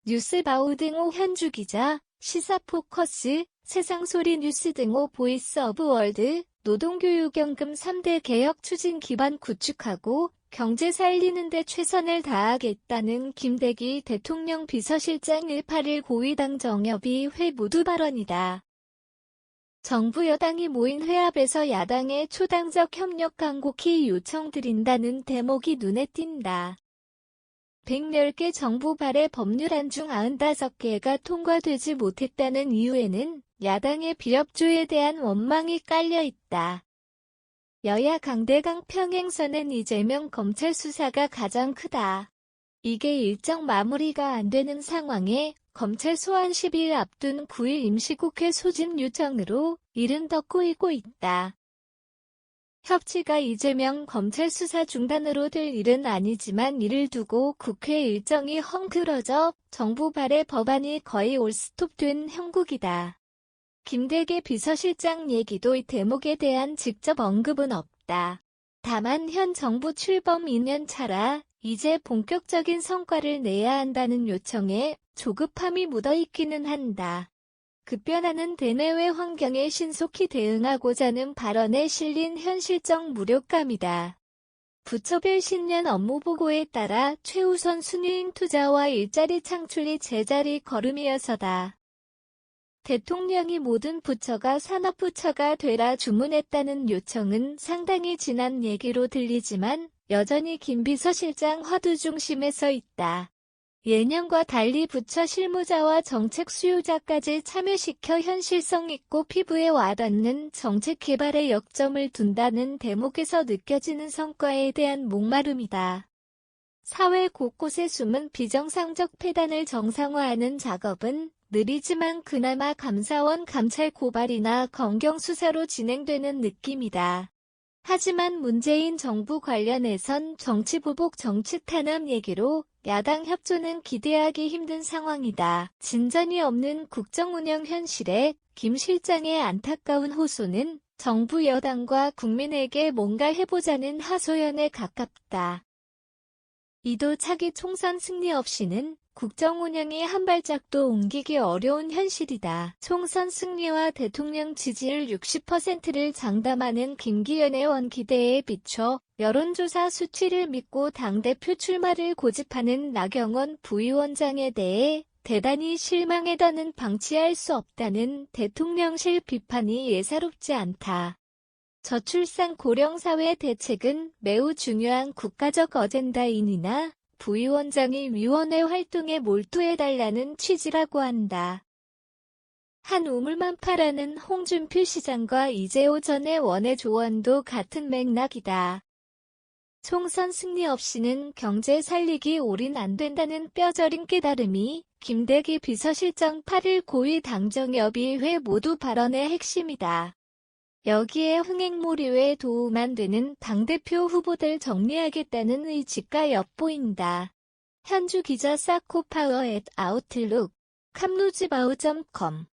뉴스바우 등호 현주 기자, 시사포커스, 세상소리 뉴스 등호 보이스 오브 월드, 노동교육연금 3대 개혁 추진 기반 구축하고 경제 살리는 데 최선을 다하겠다는 김대기 대통령 비서실장 181 고위당 정협위 모두 발언이다. 정부 여당이 모인 회합에서 야당의 초당적 협력 강곡히 요청드린다는 대목이 눈에 띈다. 110개 정부 발의 법률안 중 95개가 통과되지 못했다는 이유에는 야당의 비협조에 대한 원망이 깔려 있다. 여야 강대강 평행선엔 이재명 검찰 수사가 가장 크다. 이게 일정 마무리가 안 되는 상황에 검찰 소환 10일 앞둔 9일 임시국회 소집 요청으로 일은 더 꼬이고 있다. 협치가 이재명 검찰 수사 중단으로 될 일은 아니지만 이를 두고 국회 일정이 헝클어져 정부 발의 법안이 거의 올스톱된 형국이다. 김대기 비서실장 얘기도 이 대목에 대한 직접 언급은 없다. 다만 현 정부 출범 2년 차라 이제 본격적인 성과를 내야 한다는 요청에 조급함이 묻어있기는 한다. 급변하는 대내외 환경에 신속히 대응하고자는 발언에 실린 현실적 무력감이다. 부처별 신년 업무보고에 따라 최우선 순위인 투자와 일자리 창출이 제자리 걸음이어서다. 대통령이 모든 부처가 산업부처가 되라 주문했다는 요청은 상당히 지난 얘기로 들리지만 여전히 김 비서실장 화두 중심에 서 있다. 예년과 달리 부처 실무자와 정책 수요자까지 참여시켜 현실성 있고 피부에 와닿는 정책 개발에 역점을 둔다는 대목에서 느껴지는 성과에 대한 목마름이다. 사회 곳곳에 숨은 비정상적 폐단을 정상화하는 작업은 느리지만 그나마 감사원 감찰 고발이나 검경 수사로 진행되는 느낌이다. 하지만 문재인 정부 관련해선 정치보복 정치 탄압 얘기로 야당 협조는 기대하기 힘든 상황이다. 진전이 없는 국정운영 현실에 김 실장의 안타까운 호소는 정부 여당과 국민에게 뭔가 해보자는 하소연에 가깝다. 이도 차기 총선 승리 없이는 국정운영이 한 발짝도 옮기기 어려운 현실이다. 총선 승리와 대통령 지지율 60%를 장담하는 김기현 의원 기대에 비춰 여론조사 수치를 믿고 당대표 출마를 고집하는 나경원 부위원장에 대해 대단히 실망했다는 방치할 수 없다는 대통령실 비판이 예사롭지 않다. 저출산 고령사회 대책은 매우 중요한 국가적 어젠다이니나 부위원장이 위원회 활동에 몰두해달라는 취지라고 한다. 한 우물만 파라는 홍준표 시장과 이재호 전 의원의 조언도 같은 맥락이다. 총선 승리 없이는 경제 살리기 올인 안 된다는 뼈저린 깨달음이 김대기 비서실장 8일 고위 당정협의회 모두 발언의 핵심이다. 여기에 흥행몰이에 도움 안 되는 당대표 후보들 정리하겠다는 의지가 엿보인다. 현주 기자 사코파워 @아웃룩, 캄루즈바우.com